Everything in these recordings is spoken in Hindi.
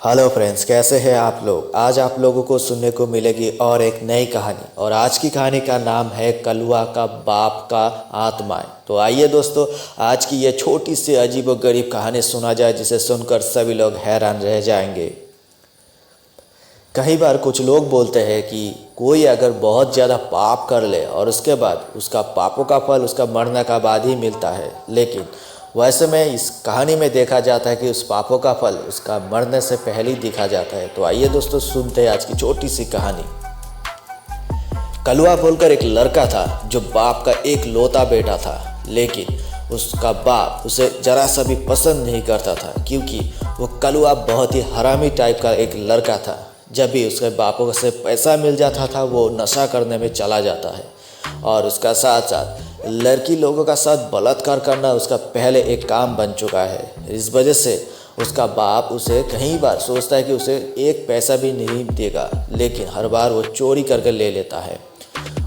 हेलो फ्रेंड्स, कैसे हैं आप लोग। आज आप लोगों को सुनने को मिलेगी और एक नई कहानी। और आज की कहानी का नाम है कलवा का बाप का आत्माएं। तो आइए दोस्तों, आज की ये छोटी सी अजीब व गरीब कहानी सुना जाए, जिसे सुनकर सभी लोग हैरान रह जाएंगे। कई बार कुछ लोग बोलते हैं कि कोई अगर बहुत ज़्यादा पाप कर ले और उसके बाद उसका पापों का फल उसका मरने का बाद ही मिलता है, लेकिन वैसे में इस कहानी में देखा जाता है कि उस पापों का फल उसका मरने से पहले ही दिखा जाता है। तो आइए दोस्तों, सुनते हैं आज की छोटी सी कहानी। कलवा बोलकर एक लड़का था जो बाप का एक लौता बेटा था, लेकिन उसका बाप उसे जरा सा भी पसंद नहीं करता था, क्योंकि वो कलवा बहुत ही हरामी टाइप का एक लड़का था। जब भी उसके बापों से पैसा मिल जाता था, वो नशा करने में चला जाता है और उसका साथ साथ लड़की लोगों का साथ बलात्कार करना उसका पहले एक काम बन चुका है। इस वजह से उसका बाप उसे कई बार सोचता है कि उसे एक पैसा भी नहीं देगा, लेकिन हर बार वो चोरी करके ले लेता है।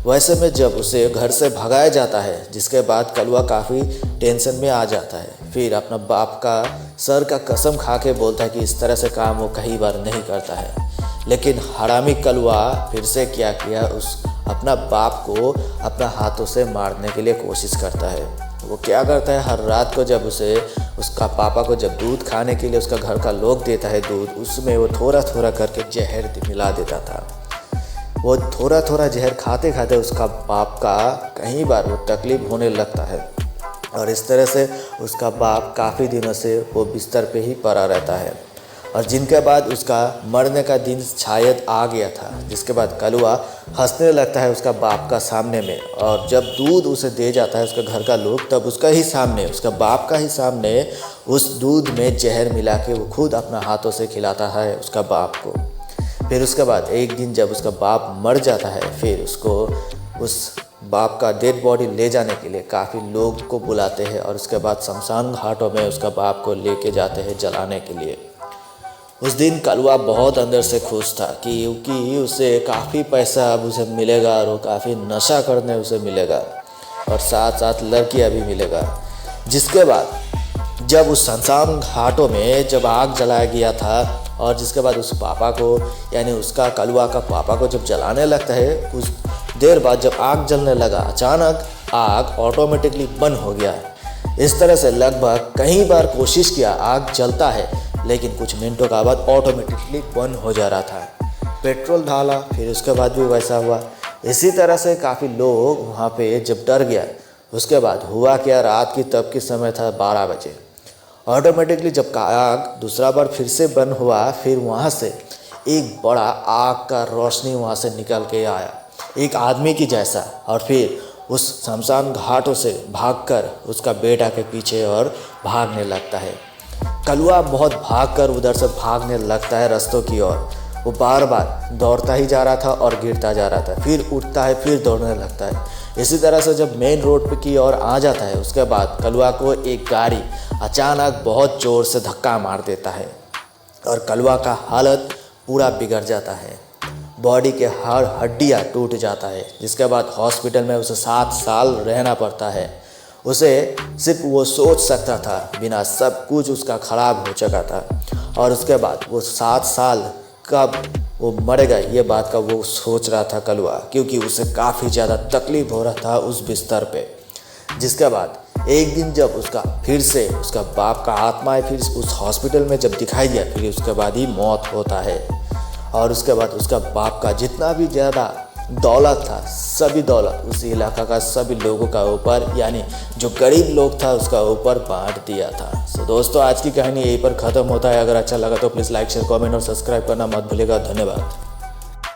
वैसे में जब उसे घर से भगाया जाता है, जिसके बाद कलवा काफ़ी टेंशन में आ जाता है। फिर अपना बाप का सर का कसम खा के बोलता है कि इस तरह से काम वो कई बार नहीं करता है। लेकिन हरामी कलवा फिर से क्या किया, उस अपना बाप को अपना हाथों से मारने के लिए कोशिश करता है। वो क्या करता है, हर रात को जब उसे उसका पापा को जब दूध खाने के लिए उसका घर का लोग देता है दूध, उसमें वो थोड़ा थोड़ा करके जहर मिला देता था। वो थोड़ा थोड़ा जहर खाते खाते उसका बाप का कई बार वो तकलीफ होने लगता है और इस तरह से उसका बाप काफ़ी दिनों से वो बिस्तर पे ही पड़ा रहता है। और जिनके बाद उसका मरने का दिन शायद आ गया था, जिसके बाद कलवा हंसने लगता है उसका बाप का सामने में। और जब दूध उसे दे जाता है उसका घर का लोग, तब उसका ही सामने, उसका बाप का ही सामने उस दूध में जहर मिला के वो खुद अपना हाथों से खिलाता है उसका बाप को। फिर उसके बाद एक दिन जब उसका बाप मर जाता है, फिर उसको उस बाप का डेड बॉडी ले जाने के लिए काफ़ी लोग को बुलाते हैं और उसके बाद शमशान घाटों में उसका बाप को लेके जाते हैं जलाने के लिए। उस दिन कलवा बहुत अंदर से खुश था क्योंकि उसे काफ़ी पैसा अब उसे मिलेगा और वो काफ़ी नशा करने उसे मिलेगा और साथ साथ लड़कियां भी मिलेगा। जिसके बाद जब उस शमशान घाटों में जब आग जलाया गया था और जिसके बाद उस पापा को, यानी उसका कलवा का पापा को जब जलाने लगता है, कुछ देर बाद जब आग जलने लगा, अचानक आग ऑटोमेटिकली बंद हो गया। इस तरह से लगभग कई बार कोशिश किया, आग जलता है लेकिन कुछ मिनटों का बाद ऑटोमेटिकली बंद हो जा रहा था। पेट्रोल डाला, फिर उसके बाद भी वैसा हुआ। इसी तरह से काफ़ी लोग वहाँ पे जब डर गया, उसके बाद हुआ क्या, रात की तब की समय था 12 बजे। ऑटोमेटिकली जब आग दूसरा बार फिर से बंद हुआ, फिर वहाँ से एक बड़ा आग का रोशनी वहाँ से निकल के आया, एक आदमी की जैसा, और फिर उस शमशान घाटों से भागकर उसका बेटा के पीछे और भागने लगता है। कलवा बहुत भागकर उधर से भागने लगता है रास्तों की ओर। वो बार बार दौड़ता ही जा रहा था और गिरता जा रहा था, फिर उठता है, फिर दौड़ने लगता है। इसी तरह से जब मेन रोड पे की ओर आ जाता है, उसके बाद कलवा को एक गाड़ी अचानक बहुत ज़ोर से धक्का मार देता है और कलवा का हालत पूरा बिगड़ जाता है। बॉडी के हर हड्डियाँ टूट जाता है, जिसके बाद हॉस्पिटल में उसे 7 साल रहना पड़ता है। उसे सिर्फ वो सोच सकता था, बिना सब कुछ उसका ख़राब हो चुका था। और उसके बाद वो 7 साल कब वो मरेगा ये बात का वो सोच रहा था कलवा, क्योंकि उसे काफ़ी ज़्यादा तकलीफ़ हो रहा था उस बिस्तर पे। जिसके बाद एक दिन जब उसका फिर से उसका बाप का आत्मा फिर उस हॉस्पिटल में जब दिखाई दिया, फिर उसके बाद ही मौत होता है। और उसके बाद उसका बाप का जितना भी ज़्यादा दौलत था, सभी दौलत उस इलाका का सभी लोगों का ऊपर, यानी जो गरीब लोग था उसका ऊपर बांट दिया था। सो दोस्तों, आज की कहानी यहीं पर ख़त्म होता है। अगर अच्छा लगा तो प्लीज़ लाइक, शेयर, कमेंट और सब्सक्राइब करना मत भूलिएगा। धन्यवाद।